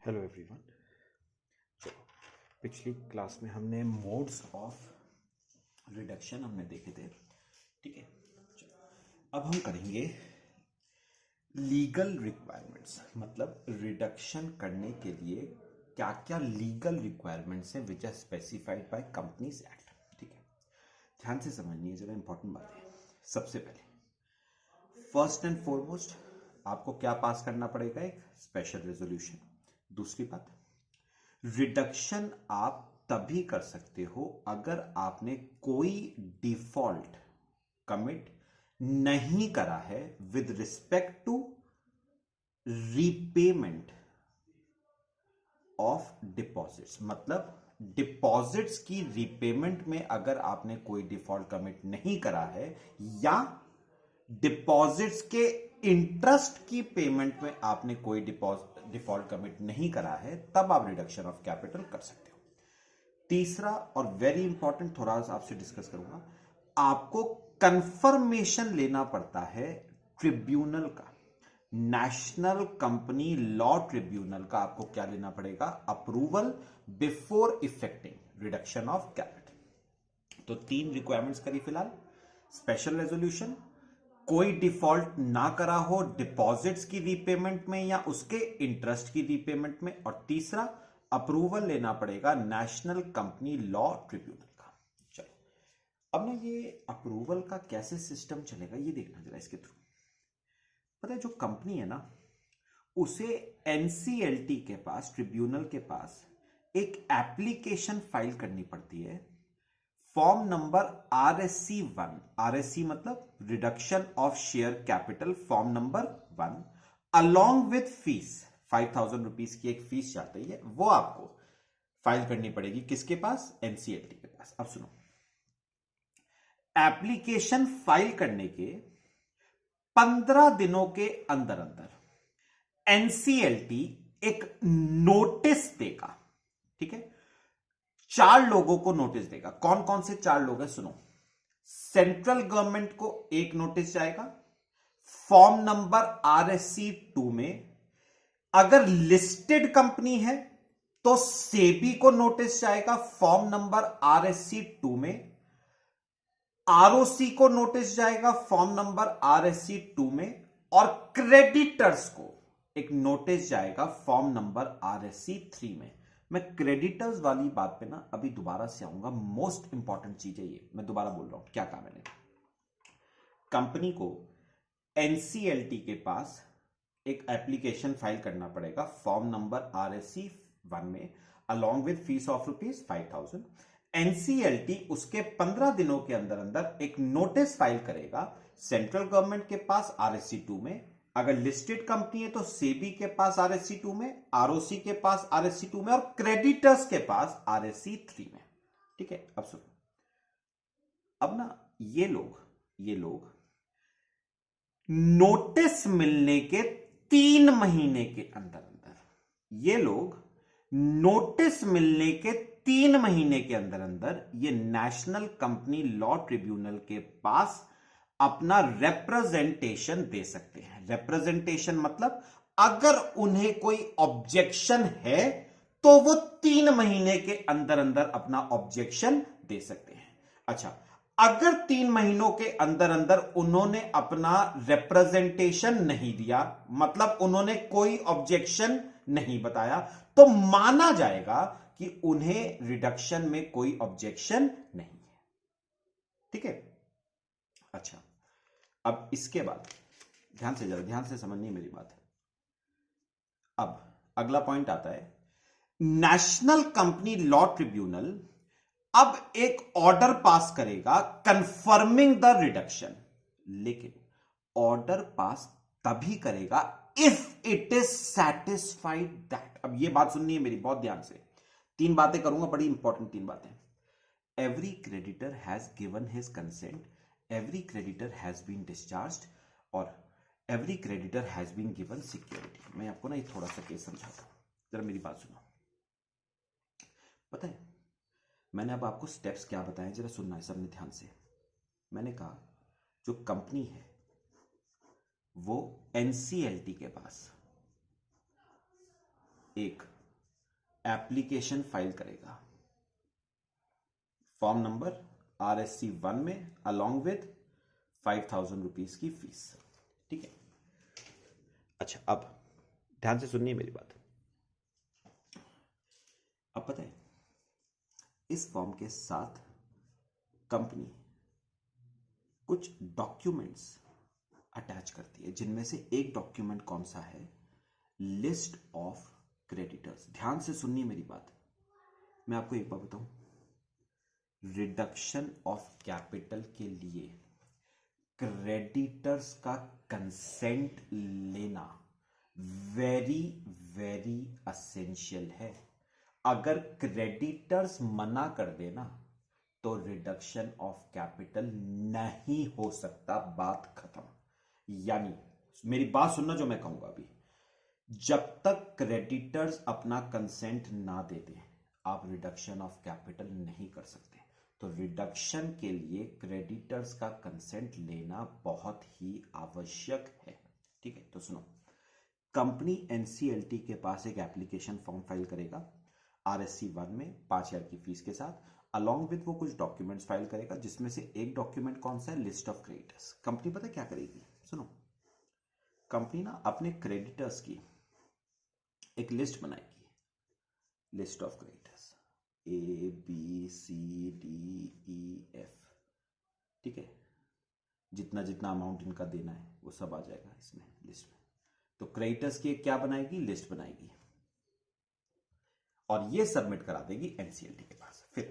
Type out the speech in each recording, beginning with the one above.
Hello everyone. पिछली class में हमने मोड्स ऑफ रिडक्शन हमने देखे थे। ठीक है, चलो अब हम करेंगे लीगल रिक्वायरमेंट्स, मतलब रिडक्शन करने के लिए क्या क्या लीगल रिक्वायरमेंट्स हैं which are specified by companies act. ठीक है, ध्यान से समझनी जरा इंपॉर्टेंट बात है। सबसे पहले फर्स्ट एंड फॉरमोस्ट आपको क्या पास करना पड़ेगा? एक स्पेशल रेजोल्यूशन। दूसरी बात, रिडक्शन आप तभी कर सकते हो अगर आपने कोई डिफॉल्ट कमिट नहीं करा है with respect to repayment of deposits. मतलब डिपॉजिट्स की रीपेमेंट में अगर आपने कोई डिफॉल्ट कमिट नहीं करा है या डिपॉजिट्स के इंटरेस्ट की पेमेंट में आपने कोई डिफॉल्ट कमिट नहीं करा है, तब आप रिडक्शन ऑफ कैपिटल कर सकते हो। तीसरा और वेरी इंपॉर्टेंट, थोड़ा सा आपसे डिस्कस करूंगा, आपको कंफर्मेशन लेना पड़ता है ट्रिब्यूनल का, नेशनल कंपनी लॉ ट्रिब्यूनल का। आपको क्या लेना पड़ेगा? Approval before effecting reduction of capital. तो तीन रिक्वायरमेंट्स करी फिलहाल: स्पेशल रेजोल्यूशन, कोई डिफॉल्ट ना करा हो डिपॉजिट्स की रीपेमेंट में या उसके इंटरेस्ट की रीपेमेंट में, और तीसरा अप्रूवल लेना पड़ेगा नेशनल कंपनी लॉ ट्रिब्यूनल का। चलो अब ना ये अप्रूवल का कैसे सिस्टम चलेगा ये देखना जरा इसके थ्रू। पता है, जो कंपनी है ना, उसे एनसीएलटी के पास, ट्रिब्यूनल के पास एक एप्लीकेशन फाइल करनी पड़ती है, फॉर्म नंबर RSC1। RSC मतलब reduction of share capital, form number 1, along with fees. 5,000 rupees की एक फीस जाती है, वो आपको फाइल करनी पड़ेगी। किसके पास? एनसीएलटी के पास। अब सुनो, एप्लीकेशन फाइल करने के 15 दिनों के अंदर अंदर एनसीएलटी एक नोटिस देगा। ठीक है, 4 लोगों को नोटिस देगा। कौन कौन से 4 लोग हैं? सुनो, सेंट्रल गवर्नमेंट को एक नोटिस जाएगा फॉर्म नंबर RSC2 में। अगर लिस्टेड कंपनी है तो सेबी को नोटिस जाएगा फॉर्म नंबर RSC2 में। ROC को नोटिस जाएगा फॉर्म नंबर RSC2 में, और क्रेडिटर्स को एक नोटिस जाएगा फॉर्म नंबर RSC3 में। मैं क्रेडिटर्स वाली बात पे ना अभी दोबारा से आऊंगा, मोस्ट इंपॉर्टेंट चीज है ये। मैं दोबारा बोल रहा हूं, क्या काम है। कंपनी को एनसीएलटी के पास एक एप्लीकेशन फाइल करना पड़ेगा फॉर्म नंबर RSC1 में, along with fees of ₹5,000। NCLT उसके 15 दिनों के अंदर अंदर एक नोटिस फाइल करेगा सेंट्रल गवर्नमेंट के पास RSC2 में। अगर लिस्टेड कंपनी है तो सेबी के पास RSC2 में, ROC के पास RSC2 में, और क्रेडिटर्स के पास RSC3 में। ठीक है, अब सुनो, अब ना ये लोग नोटिस मिलने के 3 महीने के अंदर अंदर, ये लोग नोटिस मिलने के 3 महीने के अंदर अंदर ये नेशनल कंपनी लॉ ट्रिब्यूनल के पास अपना रिप्रेजेंटेशन दे सकते हैं। रिप्रेजेंटेशन मतलब अगर उन्हें कोई ऑब्जेक्शन है तो वो 3 महीने के अंदर अंदर अपना ऑब्जेक्शन दे सकते हैं। अच्छा, अगर 3 महीनों के अंदर अंदर उन्होंने अपना रिप्रेजेंटेशन नहीं दिया, मतलब उन्होंने कोई ऑब्जेक्शन नहीं बताया, तो माना जाएगा कि उन्हें रिडक्शन में कोई ऑब्जेक्शन नहीं है। ठीक है, अच्छा, अब इसके बाद ध्यान से समझनी मेरी बात। अब अगला पॉइंट आता है, नेशनल कंपनी लॉ ट्रिब्यूनल अब एक ऑर्डर पास करेगा कंफर्मिंग द रिडक्शन, लेकिन ऑर्डर पास तभी करेगा if it is satisfied that. अब ये बात सुननी है मेरी बहुत ध्यान से, 3 बातें करूंगा, बड़ी इंपॉर्टेंट 3 बातें। Every creditor has given his consent, every creditor has been discharged, और every creditor has been given security. मैं आपको ना ये थोड़ा सा केस समझाता हूं, जरा मेरी बात सुनो। पता है, मैंने अब आपको स्टेप्स क्या बताए, जरा सुनना है सबने ध्यान से। मैंने कहा जो कंपनी है वो एनसीएलटी के पास एक एप्लीकेशन फाइल करेगा फॉर्म नंबर RSC1 में अलॉन्ग विद 5,000 रुपीज की फीस। ठीक है, अच्छा अब ध्यान से सुनिए मेरी बात। अब पता है इस फॉर्म के साथ कंपनी कुछ डॉक्यूमेंट्स अटैच करती है, जिनमें से एक डॉक्यूमेंट कौन सा है, लिस्ट ऑफ क्रेडिटर्स। ध्यान से सुनिए मेरी बात, मैं आपको एक बात बताऊं, रिडक्शन ऑफ कैपिटल के लिए क्रेडिटर्स का कंसेंट लेना वेरी वेरी असेंशियल है। अगर क्रेडिटर्स मना कर देना तो रिडक्शन ऑफ कैपिटल नहीं हो सकता, बात खत्म। यानी मेरी बात सुनना जो मैं कहूंगा अभी, जब तक क्रेडिटर्स अपना कंसेंट ना दे दें आप रिडक्शन ऑफ कैपिटल नहीं कर सकते। तो रिडक्शन के लिए क्रेडिटर्स का कंसेंट लेना बहुत ही आवश्यक है। ठीक है, तो सुनो, कंपनी NCLT के पास एक एप्लीकेशन फॉर्म फाइल करेगा RSC1 में 5,000 की फीस के साथ, अलॉन्ग विद वो कुछ डॉक्यूमेंट्स फाइल करेगा, जिसमें से एक डॉक्यूमेंट कौन सा है, लिस्ट ऑफ क्रेडिटर्स। कंपनी पता है क्या करेगी, सुनो, कंपनी ना अपने क्रेडिटर्स की एक लिस्ट बनाएगी, लिस्ट ऑफ क्रेडिटर्स ABCDEF। ठीक है, जितना जितना अमाउंट इनका देना है वो सब आ जाएगा इसमें लिस्ट में। तो क्रेडिटर्स की क्या बनाएगी, लिस्ट बनाएगी और ये सबमिट करा देगी NCLT के पास। फिर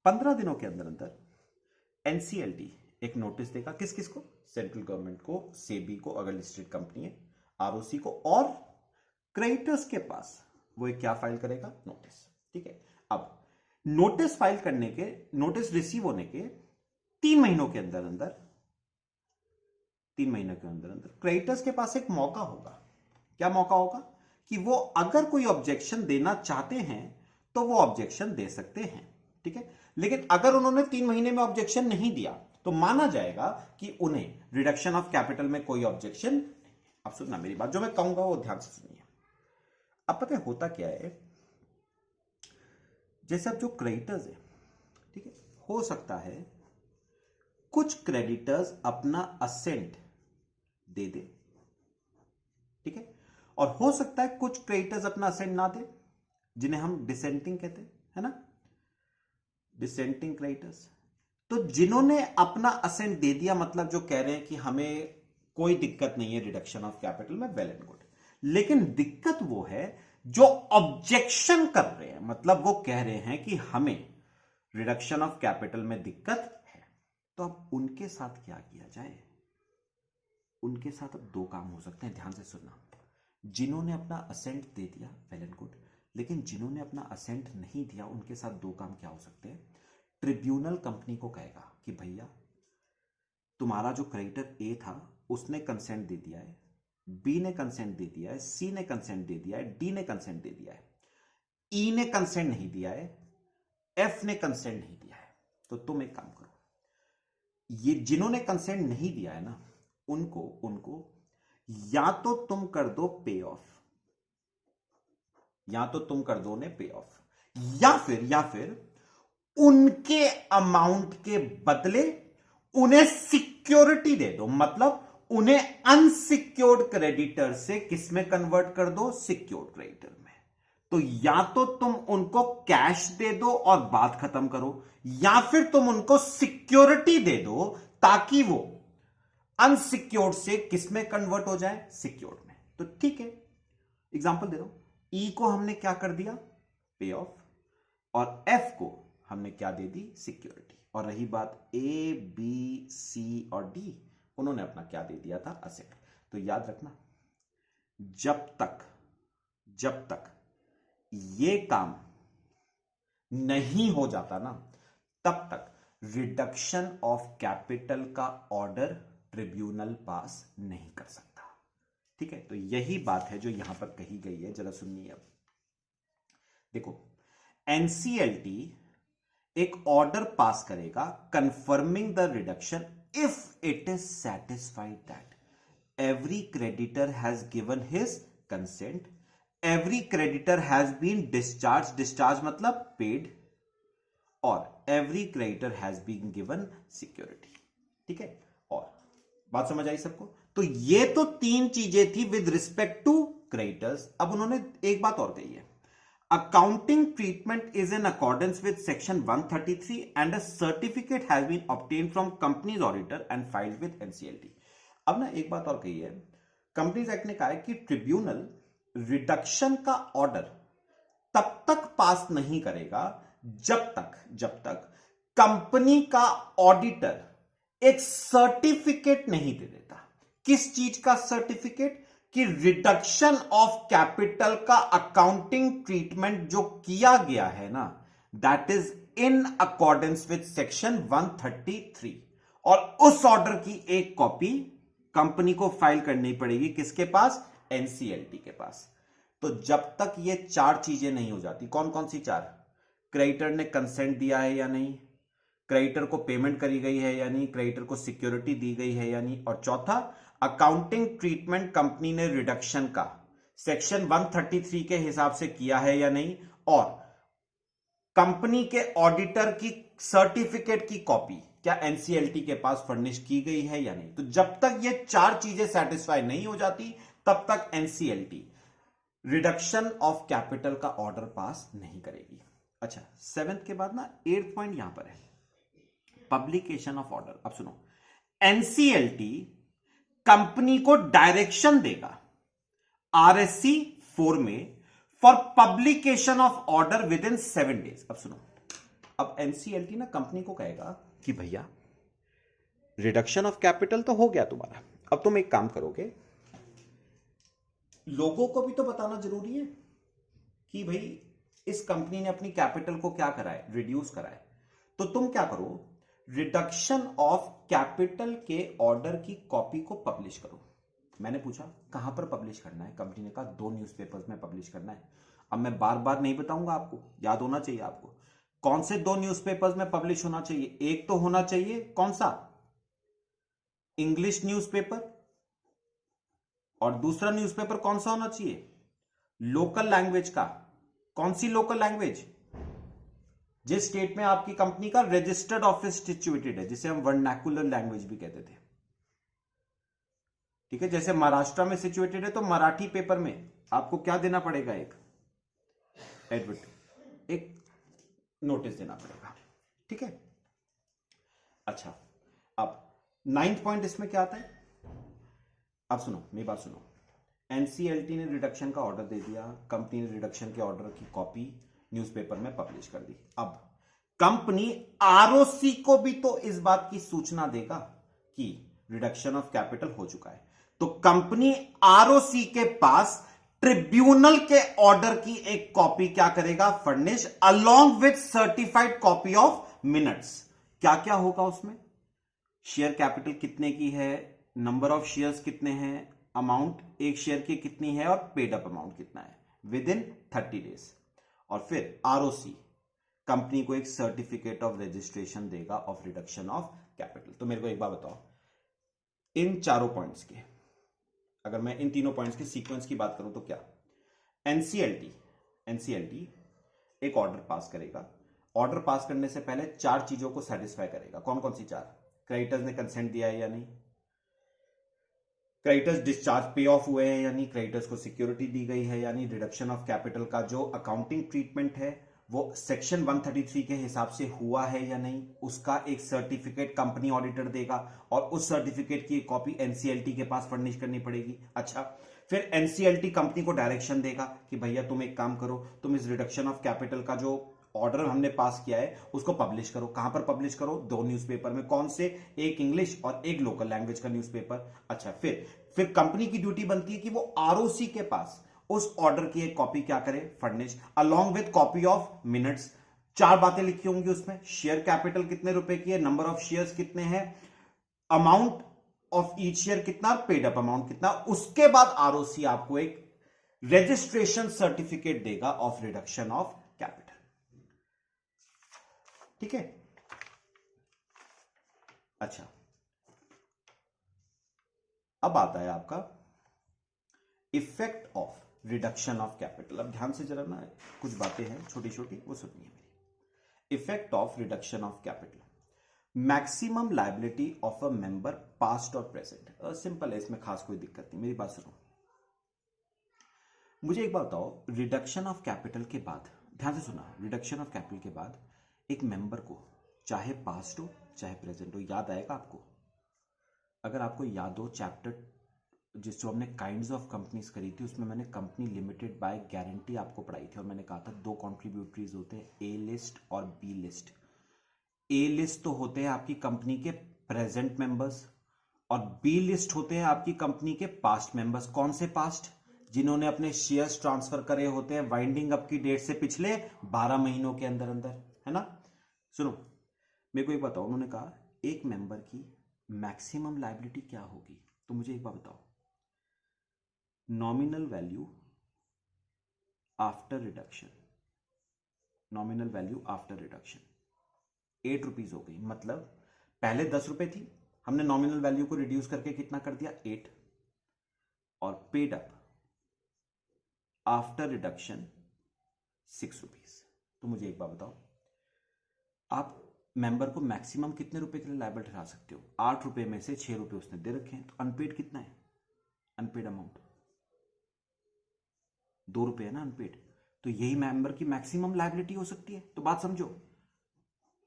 15 दिनों के अंदर अंदर NCLT एक नोटिस देगा, किस किस को, सेंट्रल गवर्नमेंट को, सेबी को अगर लिस्टेड कंपनी है, ROC को, और क्रेडिटर्स के पास वो एक क्या फाइल करेगा, नोटिस। ठीक है, अब नोटिस फाइल करने के, नोटिस रिसीव होने के 3 महीनों के अंदर अंदर, 3 महीनों के अंदर अंदर क्रेडिटर्स के पास एक मौका होगा। क्या मौका होगा कि वो अगर कोई ऑब्जेक्शन देना चाहते हैं तो वो ऑब्जेक्शन दे सकते हैं। ठीक है, लेकिन अगर उन्होंने 3 महीने में ऑब्जेक्शन नहीं दिया तो माना जाएगा कि उन्हें रिडक्शन ऑफ कैपिटल में कोई ऑब्जेक्शन। अब सुनना मेरी बात, जो मैं कहूंगा वो ध्यान से सुनिए। अब पता है होता क्या है, जैसे अब जो क्रेडिटर्स है, ठीक है, हो सकता है कुछ क्रेडिटर्स अपना असेंट दे दे, ठीक है, और हो सकता है कुछ क्रेडिटर्स अपना असेंट ना दे, जिन्हें हम डिसेंटिंग कहते हैं, है ना, डिसेंटिंग क्रेडिटर्स। तो जिन्होंने अपना असेंट दे दिया, मतलब जो कह रहे हैं कि हमें कोई दिक्कत नहीं है रिडक्शन ऑफ कैपिटल में, वेल एंड गुड। लेकिन दिक्कत वो है जो ऑब्जेक्शन कर रहे हैं, मतलब वो कह रहे हैं कि हमें रिडक्शन ऑफ कैपिटल में दिक्कत है। तो अब उनके साथ क्या किया जाए, उनके साथ अब 2 काम हो सकते हैं, ध्यान से सुनना। जिन्होंने अपना असेंट दे दिया, वेल एंड गुड, लेकिन जिन्होंने अपना असेंट नहीं दिया, उनके साथ 2 काम क्या हो सकते हैं। ट्रिब्यूनल कंपनी को कहेगा कि भैया तुम्हारा जो क्रेडिटर A था उसने कंसेंट दे दिया है, B ने कंसेंट दे दिया है, C ने कंसेंट दे दिया है, D ने कंसेंट दे दिया है, E ने कंसेंट नहीं दिया है, F ने कंसेंट नहीं दिया है। तो तुम एक काम करो, ये जिन्होंने कंसेंट नहीं दिया है ना, उनको या तो तुम कर दो पे ऑफ, या तो तुम कर दो उन्हें पे ऑफ, या फिर उनके अमाउंट के बदले उन्हें सिक्योरिटी दे दो, मतलब उन्हें अनसिक्योर्ड क्रेडिटर से किस में कन्वर्ट कर दो, सिक्योर्ड क्रेडिटर में। तो या तो तुम उनको कैश दे दो और बात खत्म करो, या फिर तुम उनको सिक्योरिटी दे दो ताकि वो अनसिक्योर्ड से किस में कन्वर्ट हो जाए, सिक्योर्ड में। तो ठीक है, एग्जांपल दे रहा हूं, ई को हमने क्या कर दिया, पे ऑफ, और एफ को हमने क्या दे दी, सिक्योरिटी। और रही बात ए बी सी और डी, उन्होंने अपना क्या दे दिया था, असेट। तो याद रखना, जब तक ये काम नहीं हो जाता ना, तब तक रिडक्शन ऑफ कैपिटल का ऑर्डर ट्रिब्यूनल पास नहीं कर सकता। ठीक है, तो यही बात है जो यहां पर कही गई है, जरा सुनिए। अब देखो, NCLT एक ऑर्डर पास करेगा confirming the reduction if it is satisfied that every creditor has given his consent every creditor has been discharge, discharge मतलब पेड, और every creditor has been given security. ठीक है, और बात समझ आई सबको? तो ये तो तीन चीजें थी विद रिस्पेक्ट टू क्रेडिटर्स। अब उन्होंने एक बात और कही है, accounting treatment is in accordance with section 133 and a certificate has been obtained from companies auditor and filed with NCLT. अब ना एक बात और कही है, कंपनीज एक्ट ने कहा है कि ट्रिब्यूनल रिडक्शन का ऑर्डर तब तक पास नहीं करेगा जब तक कंपनी का ऑडिटर एक सर्टिफिकेट नहीं दे देता। किस चीज का सर्टिफिकेट? कि रिडक्शन ऑफ कैपिटल का अकाउंटिंग ट्रीटमेंट जो किया गया है ना, that is in accordance with section 133, और उस ऑर्डर की एक कॉपी कंपनी को फाइल करनी पड़ेगी किसके पास? एनसीएलटी के पास। तो जब तक ये चार चीजें नहीं हो जाती, कौन कौन सी चार? क्रेडिटर ने कंसेंट दिया है या नहीं, क्रेडिटर को पेमेंट करी गई है या नहीं, क्रेडिटर को सिक्योरिटी दी गई है या नहीं, और चौथा, अकाउंटिंग ट्रीटमेंट कंपनी ने रिडक्शन का सेक्शन 133 के हिसाब से किया है या नहीं, और कंपनी के ऑडिटर की सर्टिफिकेट की कॉपी क्या एनसीएलटी के पास फर्निश की गई है या नहीं। तो जब तक ये चार चीजें सेटिस्फाई नहीं हो जाती तब तक एनसीएलटी रिडक्शन ऑफ कैपिटल का ऑर्डर पास नहीं करेगी। अच्छा, 7th के बाद ना 8th पॉइंट यहां पर है, पब्लिकेशन ऑफ ऑर्डर। अब सुनो, एनसीएलटी कंपनी को डायरेक्शन देगा आरएससी 4 में for publication of order with in 7 days. अब सुनो, अब एनसीएलटी ना कंपनी को कहेगा कि भैया रिडक्शन ऑफ कैपिटल तो हो गया तुम्हारा, अब तुम एक काम करोगे, लोगों को भी तो बताना जरूरी है कि भाई इस कंपनी ने अपनी कैपिटल को क्या करा है, रिड्यूस करा है। तो तुम क्या करो, रिडक्शन ऑफ कैपिटल के ऑर्डर की कॉपी को पब्लिश करो। मैंने पूछा कहां पर पब्लिश करना है, कंपनी ने कहा 2 न्यूज़पेपर्स में पब्लिश करना है। अब मैं बार बार नहीं बताऊंगा, आपको याद होना चाहिए। आपको कौन से 2 न्यूज़पेपर्स में पब्लिश होना चाहिए? एक तो होना चाहिए कौन सा, इंग्लिश न्यूज़पेपर, और दूसरा न्यूज़पेपर कौन सा होना चाहिए, लोकल लैंग्वेज का। कौन सी लोकल लैंग्वेज? जिस स्टेट में आपकी कंपनी का रजिस्टर्ड ऑफिस सिचुएटेड है, जिसे हम वर्नाकुलर लैंग्वेज भी कहते थे। ठीक है, जैसे महाराष्ट्र में सिचुएटेड है तो मराठी पेपर में आपको क्या देना पड़ेगा, एक नोटिस देना पड़ेगा। ठीक है, अच्छा, अब 9th पॉइंट इसमें क्या आता है? अब सुनो, मेरी बात सुनो, एनसीएलटी ने रिडक्शन का ऑर्डर दे दिया, कंपनी ने रिडक्शन के ऑर्डर की कॉपी न्यूज़पेपर में पब्लिश कर दी। अब कंपनी आरओसी को भी तो इस बात की सूचना देगा कि रिडक्शन ऑफ कैपिटल हो चुका है। तो कंपनी आरओसी के पास ट्रिब्यूनल के ऑर्डर की एक कॉपी क्या करेगा, furnish, along with certified copy of minutes. क्या क्या होगा उसमें? शेयर कैपिटल कितने की है, नंबर ऑफ शेयर्स कितने हैं, अमाउंट एक शेयर की कितनी है, और पेड अप अमाउंट कितना है, विद इन 30 डेज। और फिर आरओसी कंपनी को एक सर्टिफिकेट ऑफ रजिस्ट्रेशन देगा ऑफ रिडक्शन ऑफ कैपिटल। तो मेरे को एक बात बताओ, इन चारों पॉइंट्स के, अगर मैं इन तीनों पॉइंट्स के सीक्वेंस की बात करूं तो क्या, एनसीएलटी एक ऑर्डर पास करेगा। ऑर्डर पास करने से पहले 4 चीजों को सेटिस्फाई करेगा। कौन कौन सी 4? क्रेडिटर्स ने कंसेंट दिया है या नहीं, क्रेडिटर्स डिस्चार्ज पे ऑफ हुए हैं या नहीं, क्रेडिटर्स को सिक्योरिटी दी गई है या नहीं, रिडक्शन ऑफ कैपिटल का जो अकाउंटिंग ट्रीटमेंट है वो सेक्शन 133 के हिसाब से हुआ है या नहीं, उसका एक सर्टिफिकेट कंपनी ऑडिटर देगा, और उस सर्टिफिकेट की कॉपी एनसीएलटी के पास फर्निश करनी पड़ेगी। अच्छा, फिर एनसीएलटी कंपनी को डायरेक्शन देगा कि भैया तुम एक काम करो, तुम इस रिडक्शन ऑफ कैपिटल का जो ऑर्डर हमने पास किया है उसको पब्लिश करो। कहां पर पब्लिश करो? 2 न्यूज़पेपर में। कौन से? एक इंग्लिश और एक लोकल लैंग्वेज का न्यूज़पेपर। अच्छा, फिर कंपनी की ड्यूटी बनती है कि वो आरओसी के पास उस ऑर्डर की एक कॉपी क्या करे, furnish, along with copy of minutes. 4 बातें लिखी होंगी उसमें, शेयर कैपिटल कितने रुपए की है, नंबर ऑफ शेयर्स कितने हैं, अमाउंट ऑफ ईच शेयर कितना, पेड अप अमाउंट कितना। उसके बाद आरओसी आपको एक रजिस्ट्रेशन सर्टिफिकेट देगा ऑफ रिडक्शन ऑफ कैपिटल। ठीक है, अच्छा, अब आता है आपका effect of reduction of capital. अब ध्यान से जरा ना, कुछ बातें हैं छोटी छोटी, वो सुनिए मेरी। Effect of reduction of capital, maximum liability of a member past और प्रेजेंट। सिंपल है, इसमें खास कोई दिक्कत नहीं। मेरी बात सुनो, मुझे एक बात बताओ, रिडक्शन ऑफ कैपिटल के बाद, ध्यान से सुना, रिडक्शन ऑफ कैपिटल के बाद एक मेंबर को चाहे पास्ट हो चाहे प्रेजेंट हो, याद आएगा आपको? अगर आपको याद हो, चैप्टर जो हमने काइंड्स ऑफ कंपनीज करी थी, उसमें मैंने कंपनी लिमिटेड बाय गारंटी आपको पढ़ाई थी, और मैंने कहा था दो कॉन्ट्रीब्यूटरीज होते हैं, ए लिस्ट और बी लिस्ट। ए लिस्ट तो होते हैं आपकी कंपनी के प्रेजेंट मेंबर्स, और बी लिस्ट होते हैं आपकी कंपनी के पास्ट मेंबर्स। कौन से पास्ट? जिन्होंने अपने शेयर्स ट्रांसफर करे होते हैं वाइंडिंग अप की डेट से पिछले 12 महीनों के अंदर अंदर, है ना। सुनो, मेरे को एक बताओ, उन्होंने कहा एक मेंबर की मैक्सिमम लायबिलिटी क्या होगी, तो मुझे एक बात बताओ, nominal value after reduction, nominal value after reduction 8 rupees हो गई। मतलब पहले 10 रुपए थी, हमने नॉमिनल वैल्यू को रिड्यूस करके कितना कर दिया, 8, और paid up after reduction 6 rupees. तो मुझे एक बात बताओ, आप मेंबर को मैक्सिमम कितने रुपए के लिए लायबल ठहरा सकते हो? 8 रुपए में से 6 रुपए उसने दे रखे हैं, तो अनपेड कितना है? अनपेड अमाउंट 2 रुपए है ना, अनपेड। तो यही मेंबर की मैक्सिमम लायबिलिटी हो सकती है। तो बात समझो,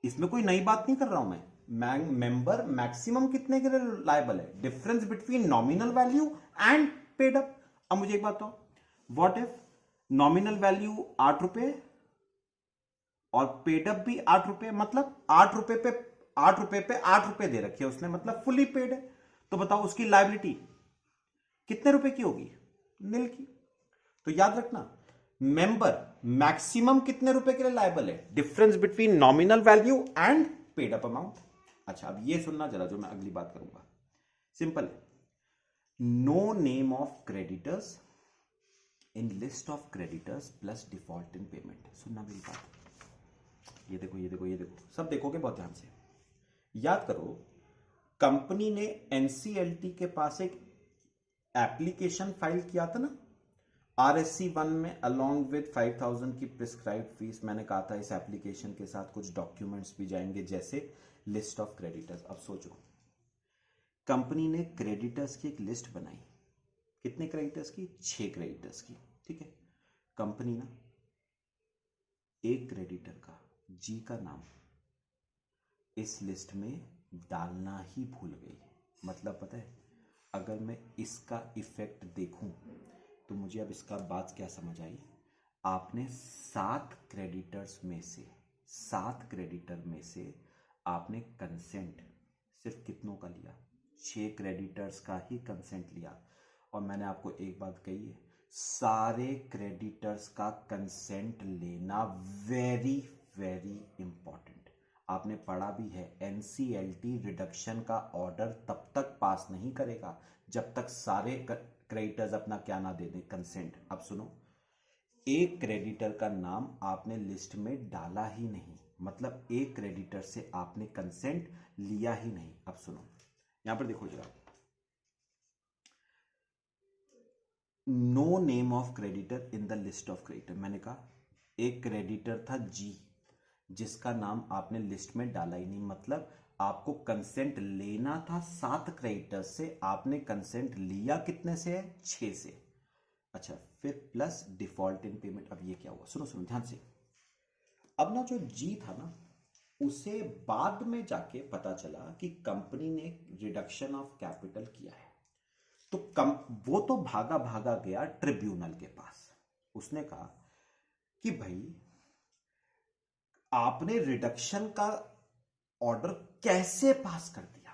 इसमें कोई नई बात नहीं कर रहा हूं मैं। मेंबर मैक्सिमम कितने के लिए लायबल है? Difference between nominal value and paid up. अब मुझे एक बात बताओ, व्हाट इफ नॉमिनल वैल्यू 8 रुपए और पेड अप भी 8 रुपए, मतलब 8 रुपए पे 8 रुपए दे रखे उसने, मतलब फुली पेड है। तो बताओ उसकी लायबिलिटी कितने रुपए की होगी? नील की। तो याद रखना, मेंबर मैक्सिमम कितने रुपए के लिए लायबल है? Difference between nominal value and paid up amount. अच्छा, अब ये सुनना जरा, जो मैं अगली बात करूंगा, सिंपल है। No name of creditors in list of creditors plus default in payment. सुनना मेरी बात, ये देखो ये देखो ये देखो, सब देखोगे बहुत ध्यान से। याद करो, कंपनी ने एनसीएलटी के पास एक एप्लीकेशन फाइल किया था ना, RSC 1 में, अलोंग विद 5000 की प्रिस्क्राइब्ड फीस। मैंने कहा था इस एप्लीकेशन के साथ कुछ डॉक्यूमेंट्स भी जाएंगे, जैसे लिस्ट ऑफ क्रेडिटर्स। अब सोचो, कंपनी ने क्रेडिटर्स की एक लिस्ट बनाई, कितने क्रेडिटर्स की? 6 क्रेडिटर्स की, ठीक है। कंपनी ना एक क्रेडिटर का, जी का नाम, इस लिस्ट में डालना ही भूल गई। मतलब पता है, अगर मैं इसका इफेक्ट देखूं तो मुझे अब इसका बात क्या समझ आई। आपने 7 क्रेडिटर्स में से, 7 क्रेडिटर में से आपने कंसेंट सिर्फ कितनों का लिया? 6 क्रेडिटर्स का ही कंसेंट लिया। और मैंने आपको एक बात कही है, सारे क्रेडिटर्स का कंसेंट लेना वेरी वेरी इंपॉर्टेंट। आपने पढ़ा भी है, एनसीएलटी रिडक्शन का ऑर्डर तब तक पास नहीं करेगा जब तक सारे क्रेडिटर्स अपना क्या ना दे दें, कंसेंट। अब सुनो, एक क्रेडिटर का नाम आपने लिस्ट में डाला ही नहीं, मतलब एक क्रेडिटर से आपने कंसेंट लिया ही नहीं। अब सुनो, यहां पर देखो जरा, no name of creditor in the list of creditor. मैंने कहा एक क्रेडिटर था जी, जिसका नाम आपने लिस्ट में डाला ही नहीं, मतलब आपको कंसेंट लेना था 7 क्रेडिटर से, आपने कंसेंट लिया कितने से है? 6 से। अच्छा, फिर प्लस डिफॉल्ट इन पेमेंट। अब ये क्या हुआ? सुनो सुनो ध्यान से। अब ना जो जी था ना, उसे बाद में जाके पता चला कि कंपनी ने रिडक्शन ऑफ कैपिटल किया है, तो वो तो भागा भागा गया ट्रिब्यूनल के पास। उसने कहा कि भाई आपने रिडक्शन का ऑर्डर कैसे पास कर दिया?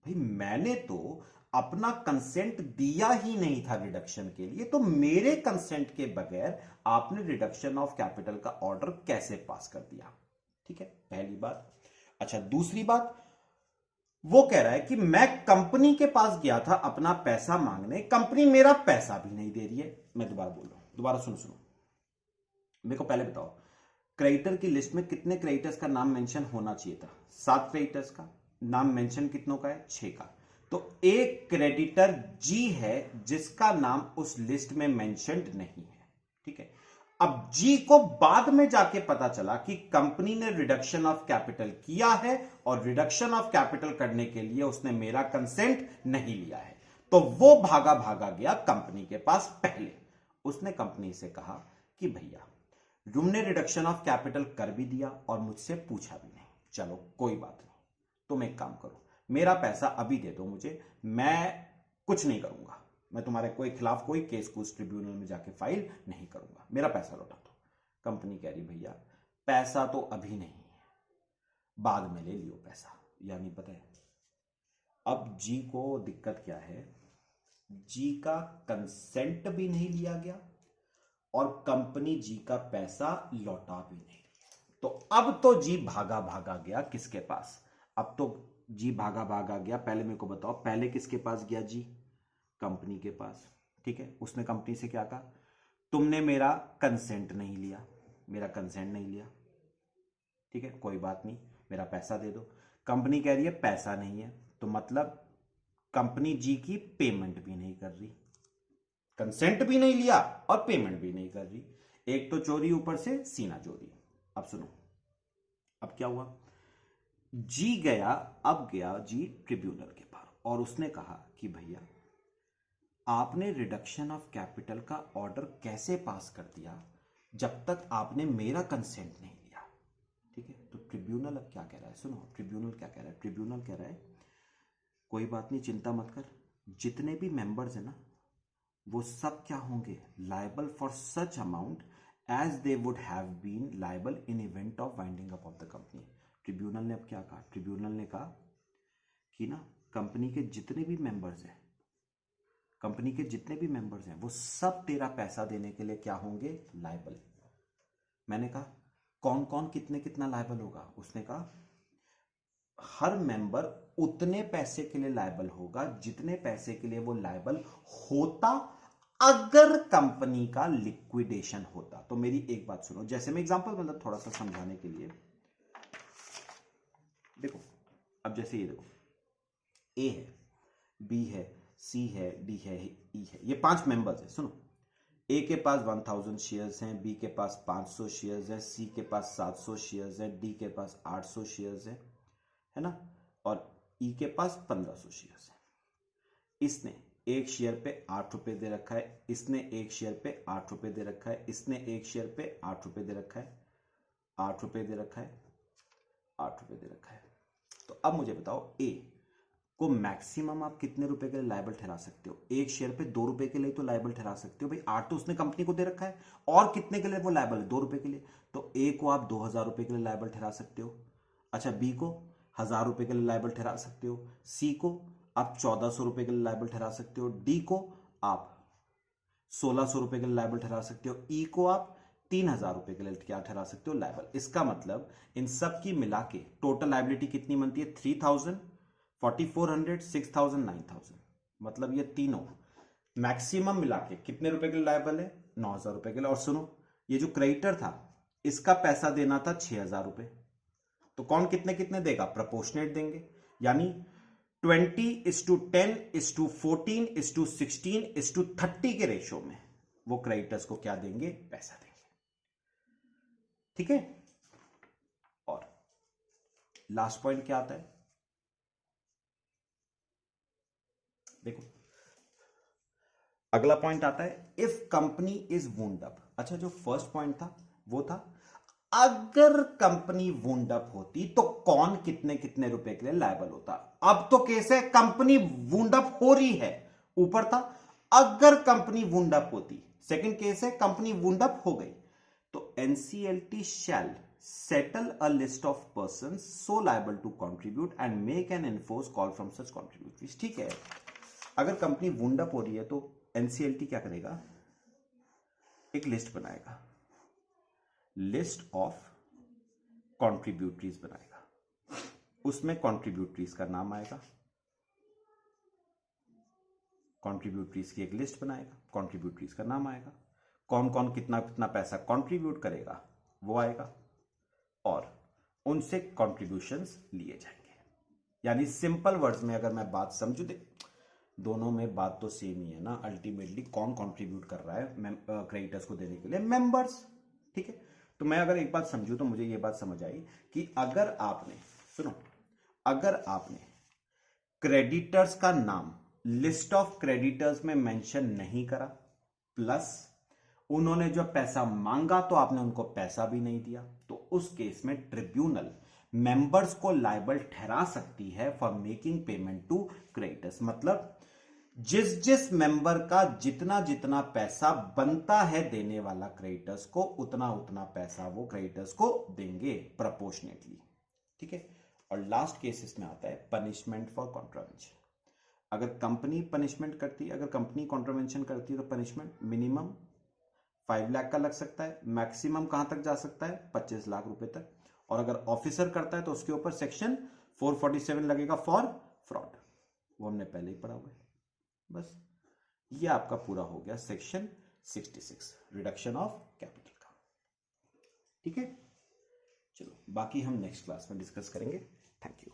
भाई मैंने तो अपना कंसेंट दिया ही नहीं था रिडक्शन के लिए, तो मेरे कंसेंट के बगैर आपने रिडक्शन ऑफ कैपिटल का ऑर्डर कैसे पास कर दिया? ठीक है, पहली बात। अच्छा, दूसरी बात, वो कह रहा है कि मैं कंपनी के पास गया था अपना पैसा मांगने, कंपनी मेरा पैसा भी नहीं दे रही है। मैं दोबारा बोल रहा हूं, दोबारा सुनो। मेरे को पहले बताओ, क्रेडिटर की लिस्ट में कितने क्रेडिटर्स का नाम मेंशन होना चाहिए था? 7 क्रेडिटर्स का। नाम मेंशन कितनों का है? 6 का। तो एक क्रेडिटर जी है जिसका नाम उस लिस्ट में मेंशन्ड नहीं है, ठीक है। अब जी को बाद में जाके पता चला कि कंपनी ने रिडक्शन ऑफ कैपिटल किया है और रिडक्शन ऑफ कैपिटल करने के लिए उसने मेरा कंसेंट नहीं लिया है, तो वो भागा भागा गया कंपनी के पास। पहले उसने कंपनी से कहा कि भैया तुमने रिडक्शन ऑफ कैपिटल कर भी दिया और मुझसे पूछा भी नहीं, चलो कोई बात नहीं, तुम एक काम करो, मेरा पैसा अभी दे दो मुझे, मैं कुछ नहीं करूंगा, मैं तुम्हारे कोई खिलाफ कोई केस कुछ ट्रिब्यूनल में जाके फाइल नहीं करूंगा, मेरा पैसा लौटा दो। कंपनी कह रही भैया पैसा तो अभी नहीं है, बाद में ले लियो पैसा। यानी पता है अब जी को दिक्कत क्या है, जी का कंसेंट भी नहीं लिया गया और कंपनी जी का पैसा लौटा भी नहीं रही। तो अब तो जी भागा भागा गया किसके पास, अब तो जी भागा भागा गया, पहले मेरे को बताओ पहले किसके पास गया जी, कंपनी के पास, ठीक है। उसने कंपनी से क्या कहा, तुमने मेरा कंसेंट नहीं लिया, मेरा कंसेंट नहीं लिया, ठीक है, कोई बात नहीं, मेरा पैसा दे दो। कंपनी कह रही है पैसा नहीं है, तो मतलब कंपनी जी की पेमेंट भी नहीं कर रही, कंसेंट भी नहीं लिया और पेमेंट भी नहीं कर रही, एक तो चोरी ऊपर से सीना चोरी। अब सुनो अब क्या हुआ, जी गया, अब गया जी ट्रिब्यूनल के पास और उसने कहा कि भैया आपने रिडक्शन ऑफ कैपिटल का ऑर्डर कैसे पास कर दिया जब तक आपने मेरा कंसेंट नहीं लिया, ठीक है। तो ट्रिब्यूनल अब क्या कह रहा है, सुनो ट्रिब्यूनल क्या कह रहा है, ट्रिब्यूनल कह रहा है कोई बात नहीं, चिंता मत कर, जितने भी मेंबर्स हैं ना वो सब क्या होंगे, liable for such amount as they would have been liable in event of winding up of the company. Tribunal ने अब क्या कहा, ट्रिब्यूनल ने कहा कि ना कंपनी के जितने भी मेंबर्स हैं, कंपनी के जितने भी मेंबर्स हैं वो सब तेरा पैसा देने के लिए क्या होंगे, लायबल। मैंने कहा कौन कौन कितने कितना लायबल होगा, उसने कहा हर मेंबर उतने पैसे के लिए लायबल होगा जितने पैसे के लिए वो लायबल होता अगर कंपनी का लिक्विडेशन होता। तो मेरी एक बात सुनो, जैसे मैं एग्जांपल मतलब थोड़ा सा समझाने के लिए, देखो अब जैसे ये देखो ए है, बी है, सी है, डी है, ई है, ये 5 मेंबर्स है। सुनो ए के पास 1000 शेयर्स हैं, बी के पास 500 शेयर्स हैं, सी के पास 700 शेयर्स हैं, डी के पास 800 शेयर्स हैं, है ना, और ई के पास 1500 शेयर्स हैं। इसने एक शेयर पे 8 रुपए दे रखा है, इसने एक शेयर पे 8 रुपए दे रखा है, इसने एक शेयर पे 8 रुपए दे रखा है, 8 रुपए दे रखा है, 8 रुपए दे रखा है। तो अब मुझे बताओ ए को मैक्सिमम आप कितने रुपए के लिए लायबल ठहरा सकते हो, एक शेयर पे 2 रुपए के लिए तो लायबल ठहरा सकते हो भाई, 8 तो उसने कंपनी को दे रखा है और कितने के लिए वो लायबल है, 2 रुपए के लिए, तो ए को आप 2000 रुपए के लिए लायबल ठहरा सकते हो। अच्छा बी को 1000 रुपए के लिए लायबल ठहरा सकते हो, सी को आप 1400 रुपए के लिए लायबल ठहरा सकते हो, डी को आप 1600 रुपए के लिए लायबल ठहरा सकते हो, ई को आप 3000 रुपए के लिए क्या ठहरा सकते हो, लायबल। इसका मतलब इन सब की मिला के टोटल लायबिलिटी कितनी बनती है, 3000, 4400, 6000, 9000, मतलब ये तीनों मैक्सिमम मिला के कितने रुपए के लिए लायबल है, 9000 रुपए के लिए। और सुनो ये जो क्रेडिटर था इसका पैसा देना था 6000 रुपए, तो कौन कितने कितने देगा, प्रपोर्शनेट देंगे, यानी 20:10:14:16:30 के रेशो में वो क्रेडिटर्स को क्या देंगे, पैसा देंगे, ठीक है। और लास्ट पॉइंट क्या आता है, देखो अगला पॉइंट आता है if company is wound up. अच्छा जो फर्स्ट पॉइंट था वो था अगर कंपनी वुंड अप होती तो कौन कितने कितने रुपए के लिए लायबल होता। अब तो केस है कंपनी वुंड अप हो रही है, ऊपर था अगर कंपनी वुंड अप होती, सेकंड केस है कंपनी वुंड अप हो गई, तो NCLT shall settle a list of persons so liable to contribute and make and enforce call from such contributors। ठीक है, अगर कंपनी वुंड अप हो रही है तो एनसीएलटी क्या करेगा, एक लिस्ट बनाएगा, लिस्ट ऑफ कॉन्ट्रीब्यूटरीज बनाएगा, उसमें कॉन्ट्रीब्यूटरीज का नाम आएगा, कॉन्ट्रीब्यूटरीज की एक लिस्ट बनाएगा, कॉन्ट्रीब्यूटरीज का नाम आएगा, कौन कौन कितना कितना पैसा कॉन्ट्रीब्यूट करेगा वो आएगा और उनसे कॉन्ट्रीब्यूशंस लिए जाएंगे। यानी सिंपल वर्ड्स में अगर मैं बात समझू, दोनों में बात तो सेम ही है ना, अल्टीमेटली कौन कंट्रीब्यूट कर रहा है क्रेडिटर्स को देने के लिए, मेंबर्स। ठीक है, तो मैं अगर एक बात समझू तो मुझे ये बात समझ आई कि अगर आपने, सुनो, अगर आपने क्रेडिटर्स का नाम लिस्ट ऑफ क्रेडिटर्स में मेंशन नहीं करा, प्लस उन्होंने जो पैसा मांगा तो आपने उनको पैसा भी नहीं दिया, तो उस केस में ट्रिब्यूनल मेंबर्स को लायबल ठहरा सकती है for making payment to creditors. मतलब जिस जिस मेंबर का जितना जितना पैसा बनता है देने वाला क्रेडिटर्स को, उतना उतना पैसा वो क्रेडिटर्स को देंगे प्रोपोर्शनेटली। ठीक है, और लास्ट केस इसमें आता है पनिशमेंट फॉर कॉन्ट्रावेंशन। अगर कंपनी पनिशमेंट करती है, अगर कंपनी कॉन्ट्रावेंशन करती है तो पनिशमेंट मिनिमम 5 लाख का लग सकता है, मैक्सिमम कहां तक जा सकता है 25 लाख रुपए तक, और अगर ऑफिसर करता है तो उसके ऊपर सेक्शन 447 लगेगा फॉर फ्रॉड, वो हमने पहले ही पढ़ा हुआ है। बस ये आपका पूरा हो गया सेक्शन 66 रिडक्शन ऑफ कैपिटल का। ठीक है, चलो बाकी हम नेक्स्ट क्लास में डिस्कस करेंगे। Thank you.